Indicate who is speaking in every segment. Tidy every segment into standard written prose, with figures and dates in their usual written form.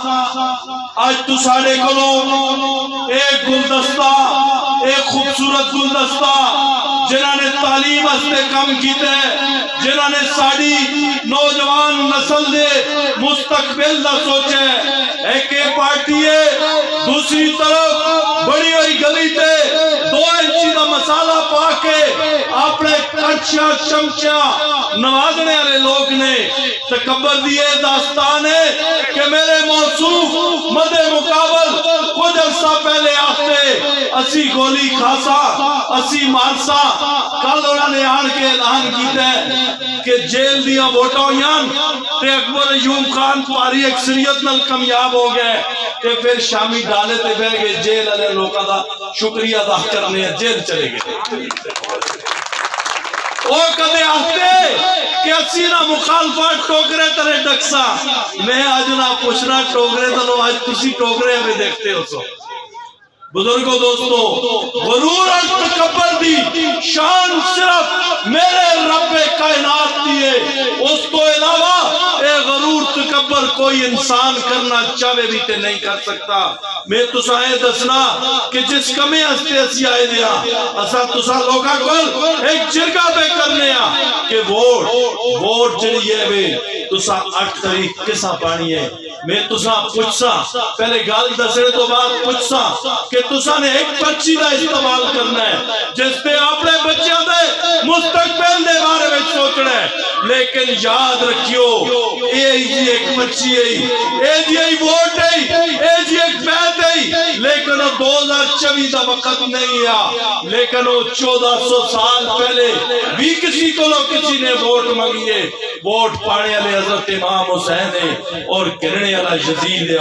Speaker 1: آج تو ساڑے کلو ایک گلدستہ، ایک خوبصورت گلدستہ جنہاں نے تعلیم استے کم کیتے، جنہاں نے ساڑی نوجوان نسل دے مستقبل دا سوچے۔ ایک پارٹی ہے، دوسری طرف بڑی ہوئی گلی تے 2 انچی دا مسالہ پا کے اپنے کچھا چمچا نوازنے والے لوگ نے تکبر دیے۔ داستان ہے کہ میرے موصوف مد مقابل کچھ عرصہ پہلے آتے اسی گولی کھاسا، اسی مارسا، کل انہوں نے آن کے اعلان کیتا ہے کہ جیل دیا ووٹاں ہویاں تے اکبر ایوب خان پاری اکثریت نال کامیاب ہو گئے تے پھر شامی ڈالے تے بہ گئے جیل والے لوکاں دا شکریہ ادا کرنے جیل چلے گئے۔ وہ کدے آتے کہ اسی نہ مخالفات ٹوکرے ترے ڈکسا، میں آج نہ پوچھنا ٹوکرے تلو آج تسی ٹوکرے ہمیں دیکھتے ہو سو۔ بزرگوں دوستو، غرور اور تکبر دی شان صرف میرے رب کائنات دیئے، اس تو علاوہ اے غرور تکبر کوئی انسان کرنا چاہے بھی تے نہیں کر سکتا۔ میں تسائیں دسنا کہ جس کمی ہستے اسی آئے دیا اسا تسا لوگا کل ایک جرگہ پہ کرنے کہ ووٹ چڑی ہے بے تسا 8 تاریخ کسا پانی ہے۔ میں تسا پوچھسا پہلے گال دسنے تو بعد پوچھسا کہ تسا نے ایک پرچی دا استعمال کرنا ہے جس پہ اپنے بچوں دے مستقبل دے بارے میں سوچنا ہے، لیکن یاد رکھیو اے جی ایک پرچی ہے، اے جی ایک ووٹ ہے، اے جی ایک بیعت ہے، لیکن وہ 2024 دا وقت نہیں ہے، لیکن وہ 1400 سال پہلے بھی کسی کو کسی نے ووٹ مانگیے، ووٹ پانے والے حضرت امام حسین ہے اور کرنے والا یزید ہے۔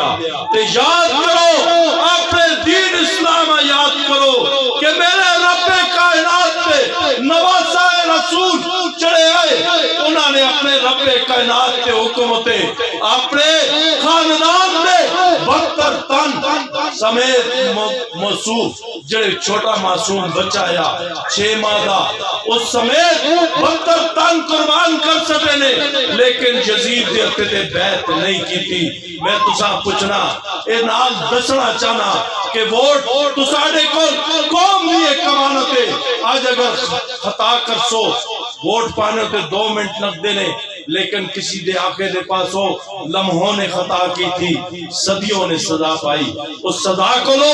Speaker 1: تو یاد کرو اپنے دین اسلام یاد کرو کہ میرے رب کائنات پہ نواسہ رسول چڑھے آئے، انہوں نے اپنے رب کائنات کے حکومتے اپنے خاندان میں 72 تن سمیت موصوف جڑے چھوٹا معصوم بچہ آیا 6 ماہ دا اس سمیت 72 تن قربان کر سکے نے، لیکن یزید دے اکتے بیعت نہیں کی تھی۔ میں تسا پوچھنا اے نال دسنا چاہنا کہ ووٹ تساڑے قوم دیئے کمانتے آج اگر خطا کر سو ووٹ پانے ہوتے 2 منٹ لگ دینے، لیکن کسی دے آقے دے پاس ہو لمحوں نے خطا کی تھی، صدیوں نے سزا پائی، اس سزا کو لو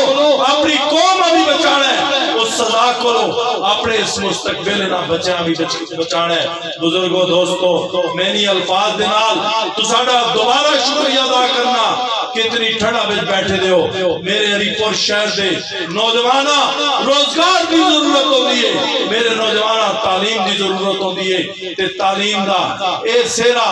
Speaker 1: اپنی قوم ابھی بچانا ہے، اس سزا کو لو اپنے اس مستقبل نہ بچانا ہے۔ بزرگوں دوستو، میں نہیں الفاظ دنال تو ساڑا دوبارہ شکریہ ادا کرنا کتنی ٹھڑا بچ بیٹھے دے ہو۔ میرے ہری پور شہر دے نوجوانہ روزگار دی ضرورت ہو دیئے، میرے نوجوانہ تعلیم دی ضرورت ہو دیئے، تے تعلیم دا اے سیرا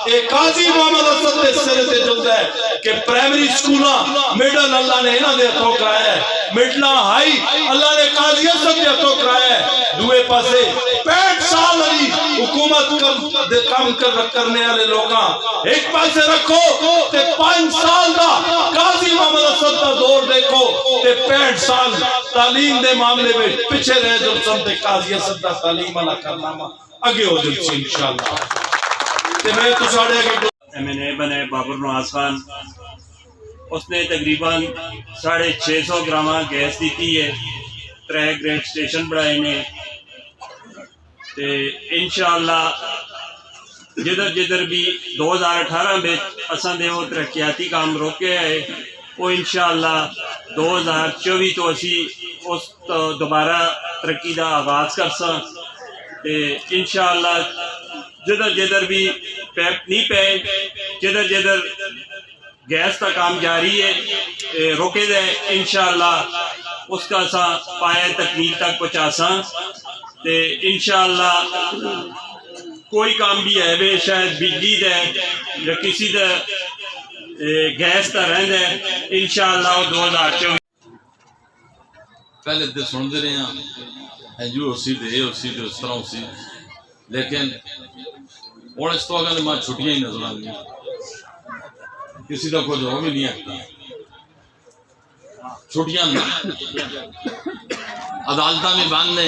Speaker 1: اے قاضی محمد اسد دے سیرے تے جلدہ ہے کہ پرائمری سکولہ میڈل اللہ نے انہاں دے ہتھوں کرایا ہے، مڈلہ ہائی اللہ نے قاضی اسد دے ہتھوں کرایا ہے۔ دوئے پاسے 65 سال علی حکومت دے کام کرنے والے لوگاں ایک پاسے رکھو تے 5 سال دا قاضی محمد اسد دا دور دیکھو تے 65 سال تعلیم دے معاملے میں پیچھے رہ جلسن تے قاضی اسد دا تعلیم والا کرنامہ آگے ہو جلسی انشاءاللہ۔ تے میں تو ساڑھے آگے
Speaker 2: MNA بنے بابر نواز خان، اس نے تقریباً 650 گرامہ گیس دیتی ہے، 3 گریڈ سٹیشن بڑھائے نے، تے انشاءاللہ جدر جدر بھی 2018 میں اساں دے وہ ترقیاتی کام روکے آئے، وہ انشاءاللہ 2024 تو اسی اس دوبارہ ترقی دا آغاز کرساں، تے انشاءاللہ جدر جدر بھی پیپ نہیں پہ جدر جدر گیس کا کام جاری ہے روکے دے انشاءاللہ اس کا سا پائے تکمیل تک پہنچا ساں تے انشاءاللہ کوئی کام بھی ہے بے شاید بجلی دے یا کسی دے گیس تا رہن دے انشاءاللہ 2024
Speaker 3: پہلے تے سن دے رہے ہیں جو اسی دے اس طرح اسی، لیکن اور اس طرح کہ ماں چھٹیاں ہی نظر آ گئی، کسی کا کوئی جو بھی نہیں آتا چھٹیاں عدالتہ میں باندھنے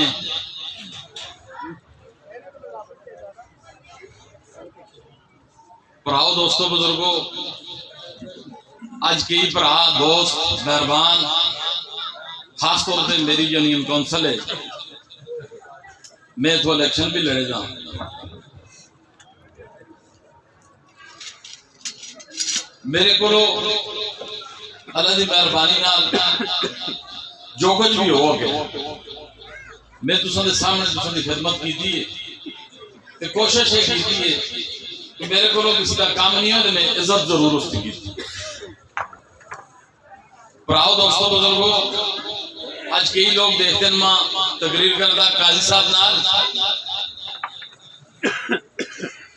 Speaker 3: پراؤ دوستوں بزرگوں، اج کئی بھرا دوست مہربان خاص طور سے میری یونین کونسل ہے میں تو الیکشن بھی لڑے جا میرے کو اللہ دی مہربانی نال جو کچھ بھی ہو گیا میں تساں دے سامنے تساں دی خدمت کیتی ہے تے کوشش یہ کیتی ہے کہ میرے کو کسی کا کام نہیں ہو تے میں عزت ضرور اس کی کیتی پراؤ دوستو بزرگو آج کئی لوگ دیکھتے ہیں ماں تقریر کرتا قاضی صاحب نال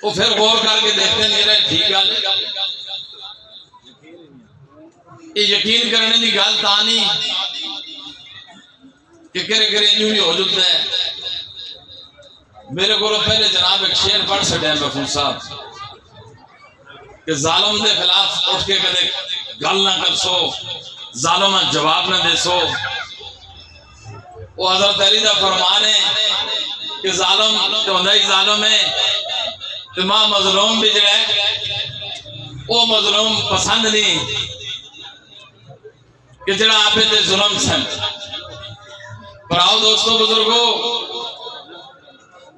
Speaker 3: وہ پھر غور کر کے دیکھتے ہیں یہ ٹھیک گل یہ یقین کرنے دی گل تا نہیں کہ کرے کرے یوں ہی ہو جاتا ہے میرے کو پہلے جناب ایک شعر پڑھ سکتے ہیں محفوظ صاحب کہ ظالم دے خلاف اٹھ کے کدے گل نہ کر سو ظالم جواب نہ دے سو وہ حضرت علی دا فرمان ہے کہ ظالم تو ہی ظالم ہے تو ماں مظلوم بھی جو ہے وہ مظلوم پسند نہیں کہ جڑا آپ دے ظلم سن پر آؤ دوستو بزرگو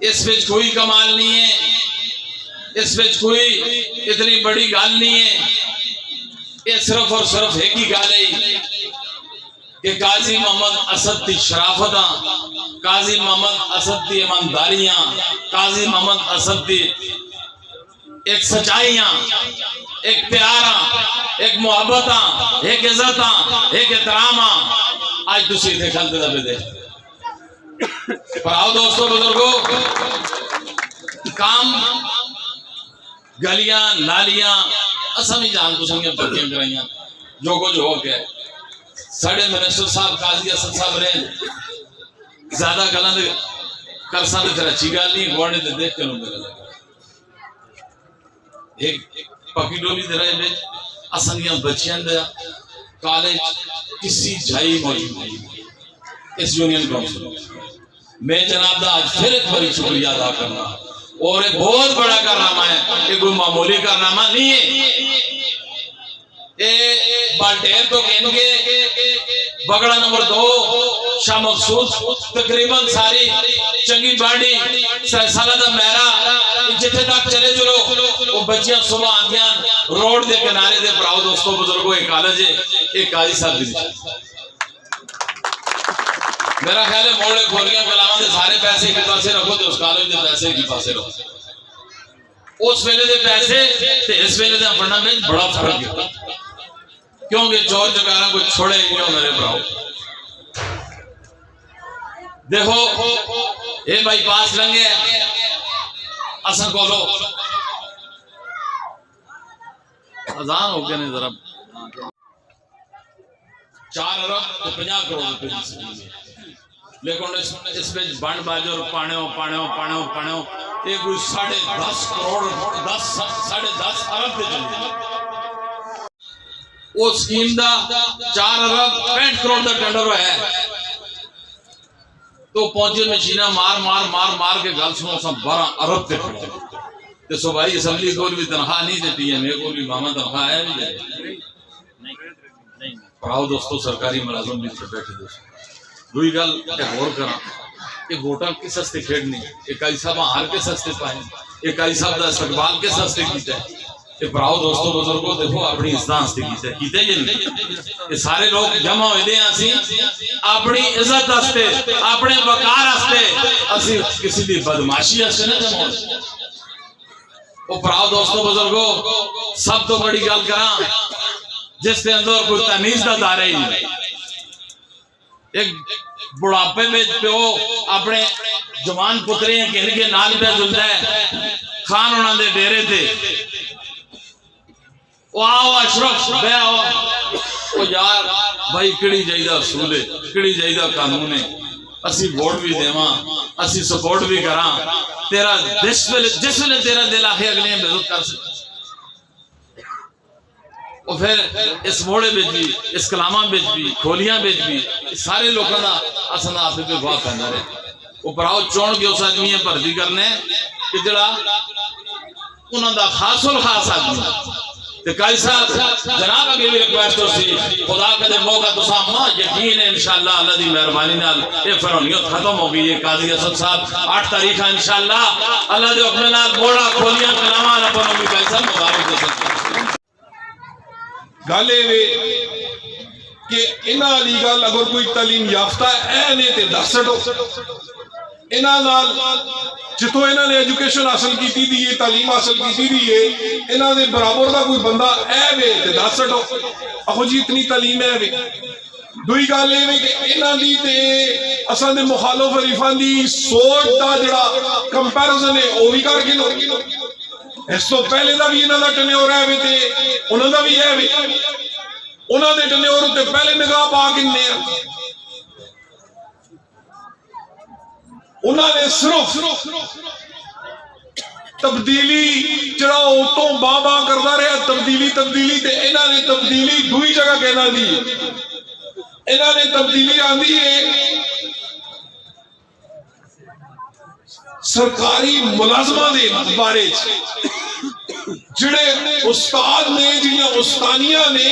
Speaker 3: اس وچ کوئی کمال نہیں ہے اس وچ کوئی اتنی بڑی گل نہیں ہے یہ صرف اور صرف ایک ہی گل ہے کہ قاضی محمد اسد دی شرافتاں قاضی محمد اسد دی ایمانداریاں قاضی محمد اسد دی ایک سچائیاں ایک پیاراں ایک محبتاں ایک عزتاں ایک احتراماں آج تسی اتنے کھلتے دبے دے پر آؤ دوستو بزرگو کام گلیاں نالیاں اساں بھی جان تساں پکیاں کرائیاں جو کچھ ہو گیا ساڑھے منسٹر صاحب قاضی اسد صاحب رہے زیادہ گلاں دے کر سکتے پھر اچھی گل نہیں گوڑنے تے دیکھ کے لوں میرا لگا ایک پکی ڈولی دے رہے بچ اسنگیاں بچیاں دے کالج کسی جائی موجود نہیں اس یونین کونسل میں جناب دا آج پھر ایک بڑی شکریہ ادا کرنا اور ایک بہت بڑا کارنامہ ہے یہ کوئی معمولی کارنامہ نہیں ہے یہ بالٹیر تو کہنے کے بگڑا نمبر 2 شاہ مقصود تقریباً ساری چنگی باڑی سالہ دا میرا جتنے تک چلے چلو وہ بچیاں صبح آندیاں روڈ دے کنارے دے پراؤ دوستو بزرگوں ایک کالج ہے ایک قاضی صاحب دی میرا خیال ہے موڑے کھولیاں کلاواں دے سارے پیسے کی پاسے رکھو تے اس کالج دے پیسے کی پاسے رکھو اس ویلے دے پیسے تے اس ویلے دے پڑھنا میں بڑا فرق ہے کیونکہ چور چکاراں کو چھوڑے ہی نہیں ہو میرے پراؤ دیکھو اے بائی پاس لنگے اساں کولو اذان ہو گیا نہیں ذرا 4 ارب تو 50 کروڑ روپے دی سکیم ہے لیکن اس میں بانڈ باجو اور پانیوں یہ کوئی 10.5 کروڑ 10.5 ارب دے چلے وہ سکیم دا 4 ارب 65 کروڑ دا ٹینڈر ہے تو پہنچے مشینہ مار کے گل سنو سا 12 ارب تے کھڑے تے صوبائی اسمبلی کو بھی تنخواہ نہیں دے پی ایم اے کو بھی ماما تنخواہ ہے بھی دے پڑھاؤ دوستو سرکاری ملازم بھی بیٹھے دوستو دوئی گل ایک اور کرا کہ ووٹاں کس ہستے کھیڑنی ایک قاضی صاحب ہار کے سستے پائیں ایک قاضی صاحب دا استقبال کے سستے کیتا ہے کہ پڑھاؤ دوستو بزرگوں دیکھو اپنی عزتاں ہستے کیتا ہے یہ نہیں یہ سارے لوگ جمع ہوئے دے ہاں اپنی عزت ہستے اپنے وقار ہستے اسی کسی دی بدماشی ہستے نہ جمع ہوئے وہ پڑھاؤ دوستو بزرگوں سب تو بڑی گل کراں جس کے اندر کوئی تمیز دا دارہ ہی نہیں ایک بڑھاپے میں پیو اپنے جوان پترے ہیں کہ ان کے نال پہ جلتا ہے خان ہونا دے ڈیرے تھے وہ آؤ اشرف بے آؤ وہ یار بھائی کڑی جائیدہ اصول ہے کڑی جائیدہ قانون ہے اسی ووٹ بھی دیواں اسی سپورٹ بھی کراں تیرا جس ویلے تیرا دل آخے اگلے ہیں بےزت کر سکتے اور پھر اس موڑے بیچ بھی اس کلامہ بیچ بھی کھولیاں بیچ بھی سارے لوگوں کا اصلا آپ پہ گواہ کرنا رہے وہ پڑھاؤ چون کے اس آدمی ہیں بھرتی کرنے کہ جڑا انہوں دا خاص الخاص آدمی تے قاضی صاحب جناب اگے ریکویسٹ ہو سی خدا کدے موقع تساں ماں یقین ہے انشاءاللہ اللہ دی مہربانی نال یہ فرونیت ختم ہو گئی ہے قاضی اسد صاحب 8 تاریخ انشاءاللہ اللہ دے حکم نال موڑا کھولیاں کلاماں اپن بھی قاضی صاحب مبارک دے سکتے
Speaker 4: گل اے کہ انہاں علی گل اگر کوئی تعلیم یافتہ اے نے تے دس چھڈو انہاں نال جتوں انہاں نے ایجوکیشن حاصل کیتی دی ہے تعلیم حاصل کیتی دی ہے انہاں دے برابر دا کوئی بندہ اے وے تے دس چھڈو اخو جی اتنی تعلیم ہے وے دوئی گل اے وے کہ انہاں دی تے اساں دے مخالف حریفاں دی سوچ دا جڑا کمپیریزن ہے او بھی کر کے لو اس تو پہلے دا بھی انہاں دا ٹنیور ہے وے تے انہاں دا بھی ہے وے انہاں دے ٹنیور تے پہلے نگاہ پا کنے انہاں نے صرف تبدیلی جڑا اوتوں باں باں کردا رہا تبدیلی تے انہاں نے تبدیلی دوئی جگہ کہنا دی انہاں نے تبدیلی آندی ہے سرکاری ملازمہ دے بارے جڑے استاد نے جڑیاں استانیاں نے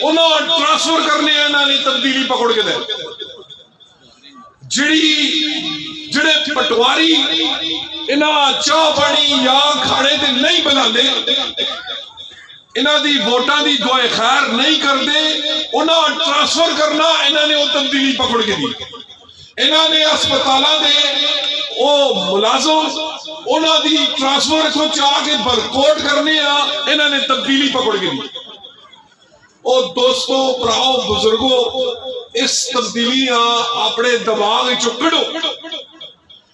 Speaker 4: انہاں ٹرانسفر کرنے انہاں نے تبدیلی پکڑ کے دے جڑے پٹواری انہاں چاہ پانی یا کھانے تے نہیں بناندے انہاں دی ووٹاں دی دعائے خیر نہیں کردے انہاں ٹرانسفر کرنا انہاں نے وہ تبدیلی پکڑ کے دی انہاں نے اسپتالاں دے او ملازم انہاں دی ٹرانسفر کو چاہ کے برکوٹ کرنے انہاں نے تبدیلی پکڑ کے دی اور دوستو پراؤ بزرگو اس تبدیلیاں اپنے دماغ چکڑو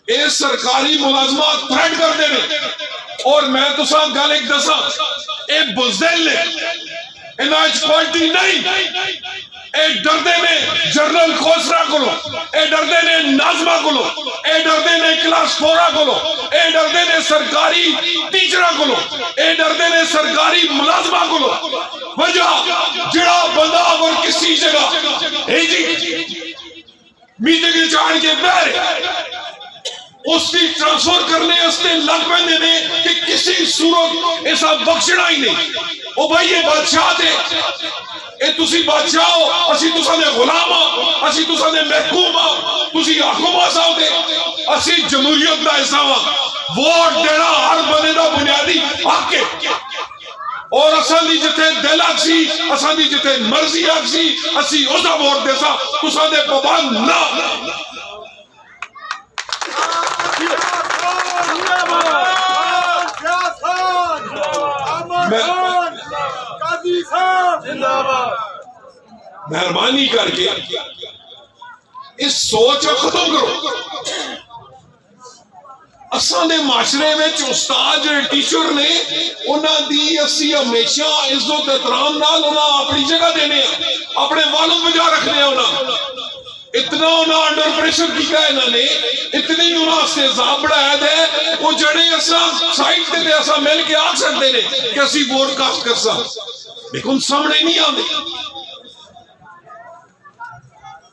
Speaker 4: اے سرکاری ملازمات تھریٹ کر دے اور میں تو ساں گل ایک دسا اے بزدل نے انہاں کوالٹی نہیں اے ڈردے نے جنرل کھوسرا کولو اے ڈردے نے نازمہ کولو اے ڈردے نے کلاس فورا کولو اے ڈردے نے سرکاری ٹیچرہ کولو اے ڈردے نے سرکاری ملازمہ کولو وجہ جڑا بندہ اور کسی جگہ اے جی میٹنگ چاڑ کے بہرے اس کی ٹرانسفر کرنے استے لگ پہنے نے کہ کسی صورت ایسا بخشنا ہی نہیں او بھائی یہ بادشاہ تھے اے تسی بادشاہ ہو اسی تسا نے غلام ہو اسی تسا نے محکوم ہو تسی حکم آساؤ دے اسی جمہوریت دا حصہ ہو ووٹ دینا ہر بنے دا بنیادی حق ہے اور اساں دی جتے دل آکسی اساں دی جتے مرضی آکسی اسی اسا ووٹ دے سا تسا دے پابند نہ مہربانی کر کے اس سوچ ختم کرو اساں دے معاشرے میں استاد جو ٹیچر نے انہاں دی اسی ہمیشہ عزت احترام نال انہاں اپنی جگہ دینے اپنے والوں بجا رکھنے انہاں اتنا انہاں انڈر پریشر کیا ہے انہاں نے اتنی انہاں سے زابڑا ہے وہ جڑے اساں سائٹ تے اساں مل کے آ سکتے نے کہ اسی ووٹ کاسٹ کر سا لیکن سامنے نہیں آندے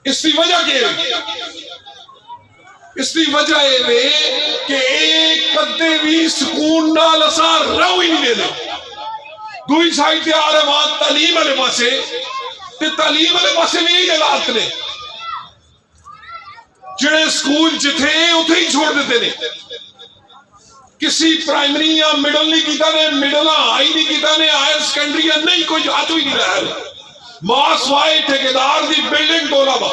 Speaker 4: اس کی وجہ کیا ہے اس کی وجہ ہے کہ ایک قدے بھی سکون نال اساں رو ہی نہیں دے دوئی سائٹ تے آ رہے وہاں تعلیم والے پاسے تے تعلیم والے پاسے بھی یہی حالات نے جڑے سکول جتھے اتھے ہی چھوڑ دیتے نے کسی پرائمری یا مڈل نہیں کیتا نے مڈل ہائی نہیں کیتا نے ہائر سیکنڈری یا نہیں کوئی ہاتھ ہی نہیں رہا ماں سوائے ٹھیکیدار دی بلڈنگ دولا با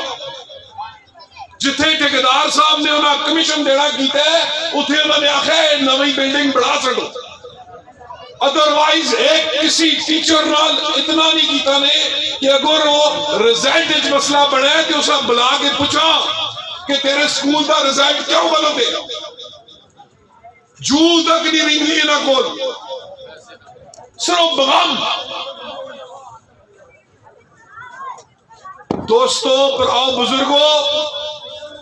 Speaker 4: جتھے ٹھیکیدار صاحب نے انہاں کمیشن دینا کیتا ہے اتھے انہوں نے آخر ہے نوی بلڈنگ بڑھا سکو ادروائز ایک کسی ٹیچر نال اتنا نہیں کیتا نے کہ اگر وہ رزلٹ اچ مسئلہ بڑھے تو اسا بلا کے پوچھا کہ تیرے سکول دا رزلٹ کیوں غلط ہے جو تک نہیں رنگی نہ کول صرف بغام دوستو پراؤ بزرگو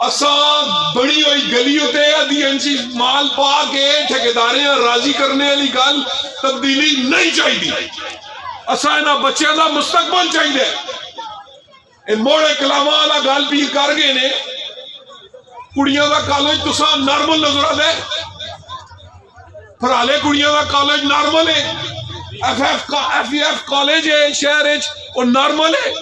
Speaker 4: اساں بڑی ہوئی گلی ہوتے ادھی انچی مال پا کے ٹھیکیداریں راضی کرنے والی گل تبدیلی نہیں چاہیے اساں انہاں بچیاں دا مستقبل چاہیے اے موڑے کلامہ والا گل پیر کر گئے نے کڑیاں دا کالج تساں نارمل نظر آ دے پرالے کڑیاں دا کالج نارمل ہے FEF کالج ہے شہر وہ نارمل ہے.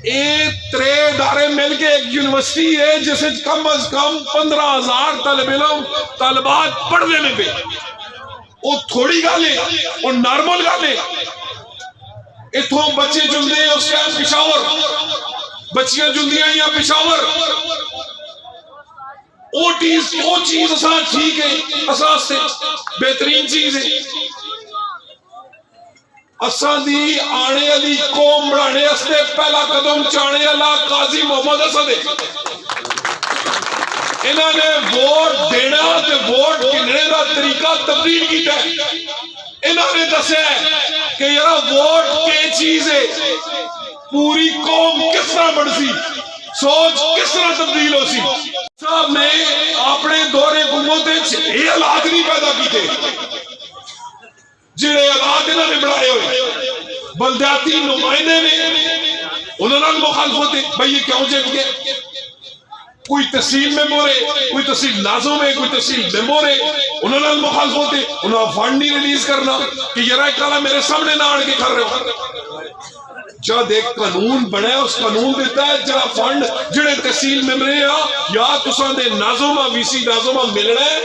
Speaker 4: یہ 3 ادارے مل کے ایک یونیورسٹی ہے جس کم از کم 15,000 طالب علم طالبات پڑھنے میں پہ. وہ تھوڑی گل ہے, وہ نارمل گل ہے. اتوں بچے جلدے ہیں اس ٹائم پشاور, بچیاں جلدیاں یا پشاور. وہ چیز اساں ٹھیک ہے, اساں سے بہترین چیز ہے. اساں دی آنے والی قوم بڑھانے واسطے پہلا قدم چانے والا قاضی محمد اسد ہے. انہوں نے ووٹ دینا تے ووٹ گننے دا طریقہ تبدیل کیتا ہے. انہوں نے دسیا کہ یار ووٹ کی چیز ہے, پوری قوم کس طرح بڑھ سی, سوچ کس طرح تبدیل ہو سی. صاحب نے اپنے دور حکومت یہ حالات نہیں پیدا کیتے جڑے حالات انہوں نے بنائے ہوئے. بلدیاتی نمائندے نے انہوں نے مخالفت ہے, بھائی یہ کیوں جیت گئے. کوئی تحصیل میں مورے, کوئی تحصیل نازوں میں, کوئی تحصیل میں مورے, انہوں نے مخالفت ہے. انہوں نے فنڈ نہیں ریلیز کرنا کہ یہ رائے کالا میرے سامنے نہ آڑ کے کر رہے ہو. جب ایک قانون بنے اس قانون دیتا ہے جڑا فنڈ جڑے تحصیل میں ملے یا تساں دے نازوما وی سی نازوما ملنا ہے,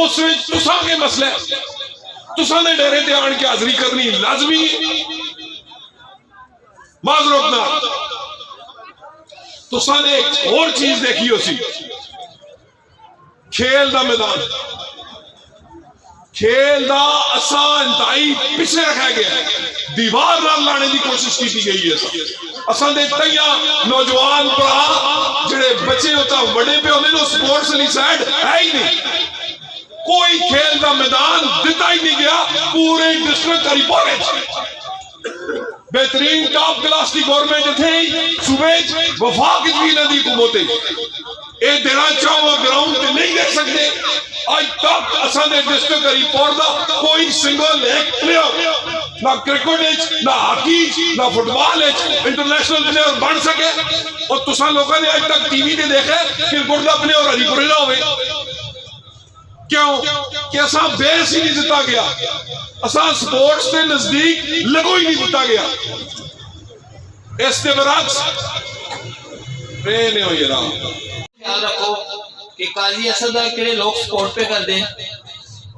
Speaker 4: اس میں تساں کے مسئلہ ہے. تساں نے ڈیرے تے آن کے حاضری کرنی لازمی معذرت نہ. تساں نے ایک اور چیز دیکھی ہو سی, کھیل دا میدان. کھیل دا اساں انتہائی پیچھے رکھا گیا, دیوار نہ لانے دی کوشش کی گئی ہے. اساں دے تیاں نوجوان پڑھا جڑے بچے ہوتا بڑے پہ ہونے نو سپورٹس لی سائڈ ہے ہی نہیں. کوئی کھیل دا میدان دیتا ہی نہیں گیا پورے ڈسٹرکٹ ہریپور. بہترین ٹاپ کلاس کی گورنمنٹ تھے صوبے وفاق بھی ندی حکومتیں اے دینا چاہو گراؤنڈ تے نہیں دیکھ سکتے. آج تک اساں دے ڈسٹرکٹ ہریپور دا کوئی سنگل ایک پلیئر نہ کرکٹ نہ ہاکی نہ فٹ بال انٹرنیشنل پلیئر بن سکے. اور تساں لوگوں نے آج تک ٹی وی تے دیکھے کرکٹ دا پلیئر ہریپور نہ ہوئے. کیوں کہ اساں بیس ہی نہیں دیتا گیا, اساں سپورٹس کے نزدیک لگو ہی نہیں دیتا گیا. اس کے برعکس رہنے ہو یہ رہا.
Speaker 5: خیال رکھو کہ قاضی اسد کہڑے لوگ سپورٹ پہ کر دیں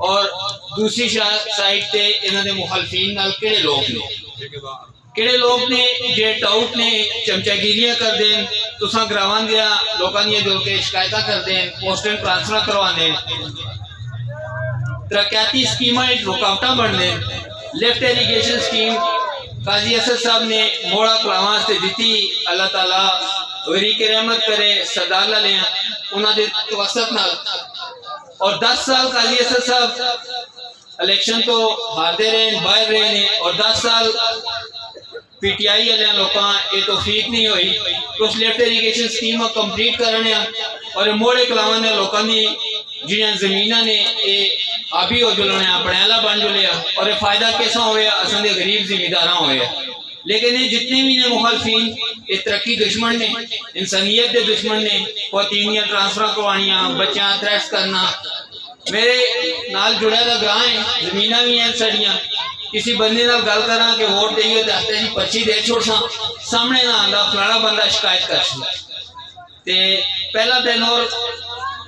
Speaker 5: اور دوسری سائڈ تے انہوں نے مخالفین نال کہڑے لوگ نے جے ٹاؤٹ نے چمچاگیریاں کر دیں, تساں گراوان دیا لوکاں دیا جو کہ شکایتاں کر دیں, پوسٹیں ٹرانسفر کروان دیں, ترقیاتی اسکیمیں رکاوٹاں بن دیں. لیفٹ ایریگیشن اسکیم قاضی اسد صاحب نے موڑا کلاواں سے دیتی, اللہ تعالیٰ وریق رحمت کرے سردار لے انہوں نے توسط نہ. اور 10 سال قاضی اسد صاحب الیکشن تو ہارتے رہے باہر رہے ہیں, اور 10 سال پی ٹی آئی والے لوکاں یہ توفیق نہیں ہوئی کہ اس لیفٹ ایریگیشن اسکیم کمپلیٹ کرنے اور موڑے کلاواں نے لوکاں دی جنہاں زمینہ نے یہ آبی ہو جلونے اپنے اعلیٰ بن جلیا, اور یہ فائدہ کیسا ہوئے اساں دے غریب زمینداراں ہوئے. لیکن یہ جتنے بھی نے مخالفین یہ ترقی دشمن نے, انسانیت دے دشمن نے, خواتینیاں ٹرانسفر کروانیاں, بچیاں تھریٹس کرنا. میرے نال جڑے دا گراں ہے, زمینہ بھی ہیں سڑیاں. کسی بندے نال گل کراں کہ ووٹ دئیے تے آتے جی پرچی دے چھوڑ ساں, سامنے نہ آندا فلانا بندہ شکایت کر سا. تے پہلا دن اور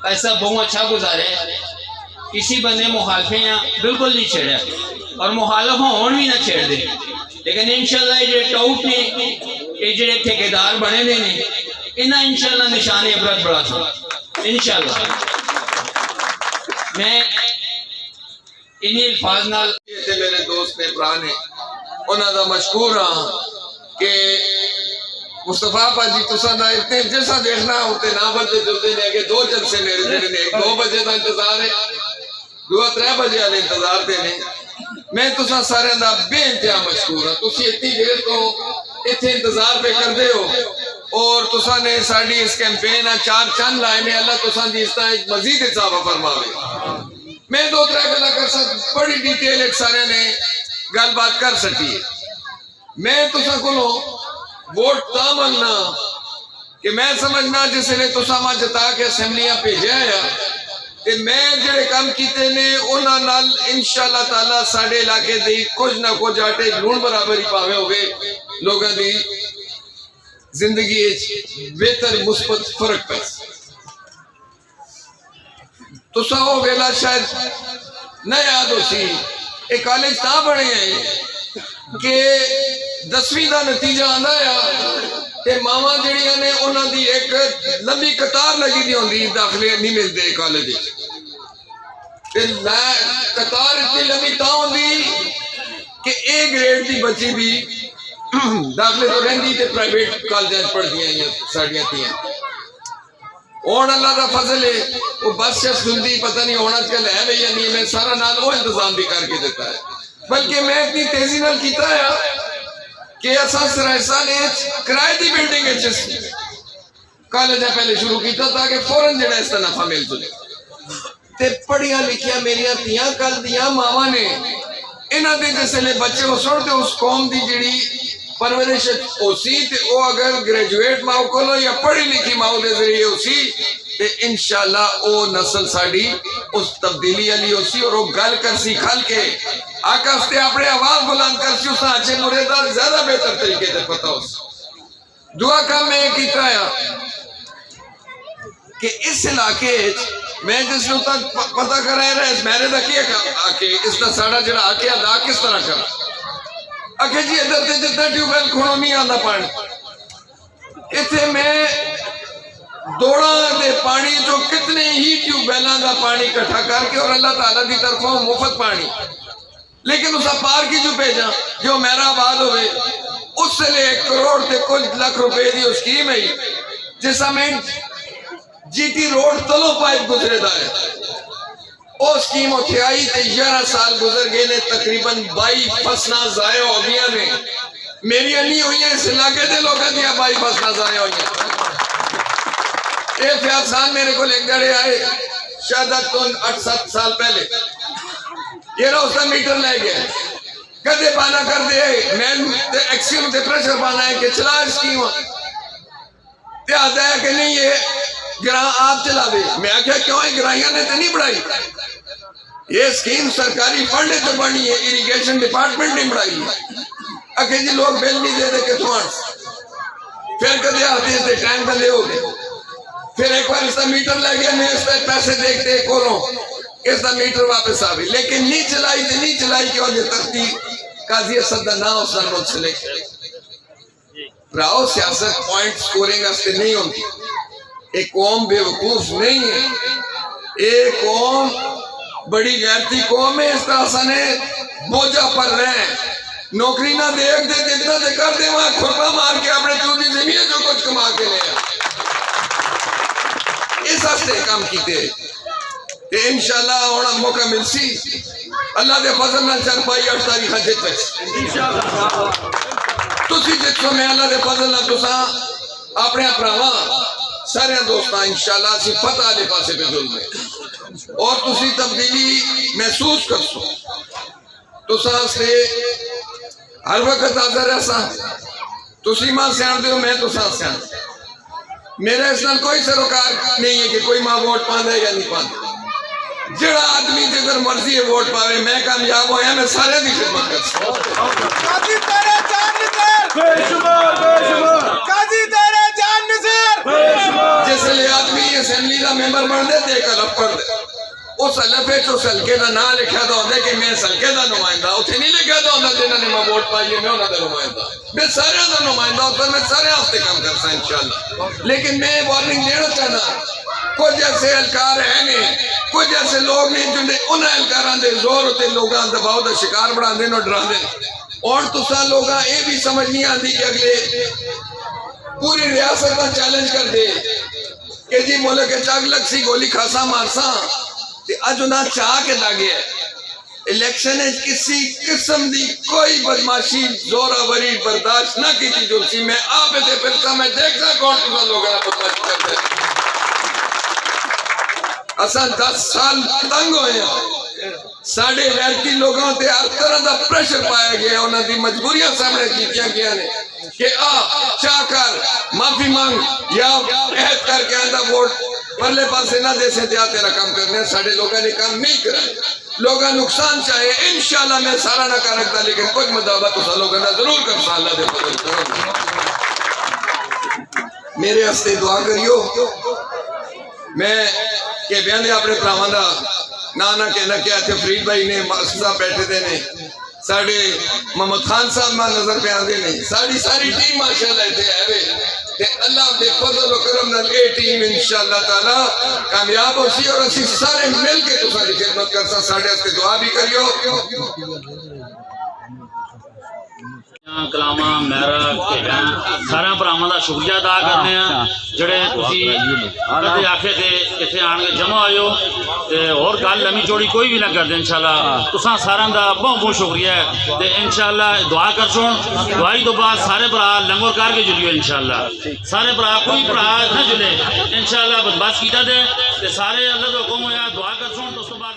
Speaker 5: ایسا بہت اچھا گزارے, کسی بندے مخالفیں ہیں بالکل نہیں چھیڑا, اور مخالف ہون بھی نہ چھیڑ دے. لیکن انشاءاللہ یہ ٹاؤٹ نے یہ جڑے ٹھیکیدار بنے دے نے انہاں انشاءاللہ نشان عبرت بڑا تھا انشاءاللہ. میں انہی الفاظ نال
Speaker 6: میرے دوست نے پرانے انہاں دا مشکور ہاں کہ مصطفیٰ پاجی تساں دا اتنے جیسا دیکھنا ہوتے نہ بجے جلدے نے کہ 2 جلسے میرے جڑے نے 2 بجے دا انتظار ہے, 2-3 بجے والے انتظار تے نے. میں تساں سارے دا بے انتہا مشکور ہاں. تسی اتنی دیر تو اتنے انتظار پہ کر دے ہو, اور تساں نے ساڑی اس کیمپین 4 چند لائے نے, اللہ تساں دی اس طرح مزید اضافہ فرماوے. میں 2-3 گلا کر سکتا, بڑی ڈیٹیل ایک سارے نے گل بات کر سکتی ہے. میں تساں کولوں ووٹ تا منگنا کہ میں سمجھنا جس نے تساں ماں جتا کے اسمبلیاں بھیجا ہے تے میں جڑے کام کیتے نے انہاں نال انشاءاللہ تعالی ساڈے علاقے دی کچھ نہ کچھ آٹے لون برابر ہی پاوے ہوگے لوگاں دی زندگی بہتر مثبت فرق پے تساں او ویلا شاید نہ یاد ہو سی اے کالج تاں بنے ہیں کہ 10ویں دا نتیجہ آندا ہے تے ماواں جڑیاں نے انہاں دی ایک لمبی قطار لگی دی ہوندی داخلے نہیں ملدے کالج تے قطار اتنی لمبی تاں ہوندی کہ اے گریڈ دی بچی بھی داخلے تو رہندی تے پرائیویٹ کالجاں پڑھدیاں ہیں ساڈیاں تیاں اور اللہ دا فضل ہے وہ بس شخص ہندی پتہ نہیں ہونا چل ہے یا نہیں میں سارا نال وہ انتظام بھی کر کے دیتا ہے بلکہ میں اتنی تیزی نال کیتا ہے کہ اساں سرائسہ نے کرائے دی بلڈنگ کالج پہلے شروع کیتا تاکہ فوراً جڑا اس کا نفع مل جائے تے پڑھیاں لکھیاں میریاں تیاں کل دیاں ماواں نے انہاں دے جس لے بچے ہو سن تے اس قوم دی جڑی پرورش ہو سی تے او اگر گریجویٹ ماں کولو یا پڑھی لکھی ماں دے ذریعے ہو سی تے انشاءاللہ او نسل ساڑی اس تبدیلی علی ہو سی اور وہ گل کر سی کھل کے آقا اس تے اپنے آواز بلند کر سی اس نے اچھے مریدار زیادہ بہتر طریقے تے پتہ ہو سی دعا کام میں کیتا ہے کہ اس علاقے میں جس نے تک پتہ کرائے رہا ہے اس میرے دا کیا کہ اس کا ساڑا جڑا آکے ادا کس طرح کرا آکے جی ادھر تے جتنا ٹیوبیل کھوڑو نہیں آندا پانی اتھے میں دوڑا دے پانی جو کتنے ہی ٹیوبیلاں دا پانی کٹھا کر کے اور اللہ تعالیٰ دی طرفوں مفت پانی لیکن اسا پار کی جو بھیجا جو میرا آباد ہوئے اس سے لے 1 کروڑ تے کچھ لاکھ روپے دی اس اسکیم ہے جیسا میں جی ٹی روڈ تلو پائپ گزرے دا ہے او اسکیم اٹھے آئی تے 11 سال گزر گئے نے تقریباً 22 فصلیں ضائع ہو گیا نے میری نہیں ہوئی ہیں اس علاقے دے لوگاں دیا 22 فصلیں ضائع ہوئی ہیں اے فیاض خان میرے کو لے گڑے آئے شاید 8-7 سال پہلے یہ رہا اس کا میٹر لے گیا کدے پانا کر دے مین ایکسیوم تے پریشر پانا ہے کہ چلا اسکیم تے آتا ہے کہ نہیں یہ گراں آپ چلا دے میں آکھا کیوں ہے گرائیاں نے تے نہیں بڑھائی یہ اسکیم سرکاری فنڈ تو بڑھنی ہے ایریگیشن ڈپارٹمنٹ نہیں بڑھائی ہے آکھے جی لوگ بیل نہیں دے دے کہ تھوڑا پھر کدے آتے ہیں تے ٹائم بلے ہو گئے پھر ایک بار اس کا میٹر لے گیا میں اس پہ پیسے دیکھتے کھولوں اس کا میٹر واپس آوے لیکن نہیں چلائی تے نہیں چلائی کہ وجہ تختی قاضی صدہ نہ اس نال منسلے راؤ سیاست پوائنٹ سکورنگ اس سے نہیں ہوتی ایک قوم بے وقوف نہیں ہے ایک قوم بڑی غیرتی قوم ہے اس طرح سنے بوجھا پر رہے نوکری نہ دیکھ دے جتنا دے کر دے وہاں کھرپا مار کے اپنے چودی زمین جو کچھ کما کے لے اس ہستے کام کیتے کہ انشاءاللہ ہونا موقع مل سی اللہ دے فضل نہ چل پائی 8 تاریخ جتے تسی جتو میں اللہ دے فضل نہ تسا اپنے اپراواں سارے دوستاں انشاءاللہ سی فتح لے پاسے پہ ظلم ہے اور تسی تبدیلی محسوس کر سو تسا سے ہر وقت حاضر ایسا تسی ماں سیان دے ہو میں تسا سیان میرے اس نال کوئی سروکار نہیں ہے کہ کوئی ماں ووٹ پاندے یا نہیں پاندے جڑا آدمی جگر مرضی ہے ووٹ پاوے میں کامیاب ہویا میں سارے دی خدمت کر سکتا
Speaker 7: قاضی تیرے جان نثار بے شمار قاضی تیرے جان نثار
Speaker 6: جس لئے آدمی اسمبلی دا ممبر بن دے ایک الف پڑھ دے اس الفے چو سلکے دا نہ لکھا دا ہوندے کہ میں سلکے دا نمائندہ اتھے نہیں لکھا دا ہوندہ جنہوں نے میں ووٹ پائیے میں انہوں دا نمائندہ میں سارے دا نمائندہ ہوتا میں سارے ہفتے کام کرتا انشاءاللہ لیکن میں وارننگ دینا چاہنا کچھ ایسے اہلکار ہیں نہیں کچھ ایسے لوگ نہیں جنہیں انہیں اہلکاران دے زور ہوتے لوگاں دباؤ دا شکار بڑھان دیں اور ڈران دیں اور تسا لوگاں یہ بھی سمجھ نہیں آتی کہ اگلے پوری ریاست کا چیلنج کر دے کہ جی مولے کے چاک لگ سی گولی کھاسا مارسا اج انہاں چاہ کے داگے ہے الیکشن ہے کسی قسم دی کوئی بدماشی زورا وری برداشت نہ کی تھی جو سی میں آپ تے پھرتا میں دیکھتا کون تسا لوگاں بدماشی کرتے ہیں اساں 10 سال تنگ ہوئے ہیں ساڑھے غیرتی لوگوں تے ہر طرح دا پریشر پایا گیا انہاں دی مجبوریاں سامنے کیتیاں گیا نے کہ چاہ کر معافی مانگ یا عہد کر کے آندہ ووٹ پرلے پاسے نہ دے سے دیا تیرا کام کرنے ساڑھے لوگوں نے کام نہیں کرائے لوگاں نقصان چاہے انشاءاللہ میں سارا نہ کر رکھتا لیکن کچھ مدعوت تو سا لوگاں نہ ضرور کر سا اللہ دے فضل کرم میرے ہستے دعا کریو میں کہ بیانے اپنے پراواندہ نانا کہنا کیا تھے فرید بھائی نے مؤسسہ بیٹھے دے نے ساڑھے محمد خان صاحب ماں نظر پہ آن دے نے ساری ٹیم ماشاءاللہ تھے ہے کہ اللہ دے فضل و کرم نال اے ٹیم انشاءاللہ تعالی کامیاب ہو سی اور اسی سارے مل کے تو ساری خدمت کرسا ساڑھے اس کے دعا بھی کریو
Speaker 8: کلاما میرا سارا بھراواں دا شکریہ ادا کرنے ہیں جڑے تسی کدے آکھے تے ایتھے آن کے جمع ہوئے تے اور گل لمی چوڑی کوئی بھی نہ کر دے انشاءاللہ تساں سارا دا بہت بہت شکریہ ہے تے انشاءاللہ دعا کر سن دعائی تو بعد سارے بھرا لنگر کر کے جلیو انشاءاللہ سارے بھرا کوئی بھرا نہ جلے انشاءاللہ بس کیتا دے تے سارے اللہ دا حکم ہویا دعا کر سن اس تو بعد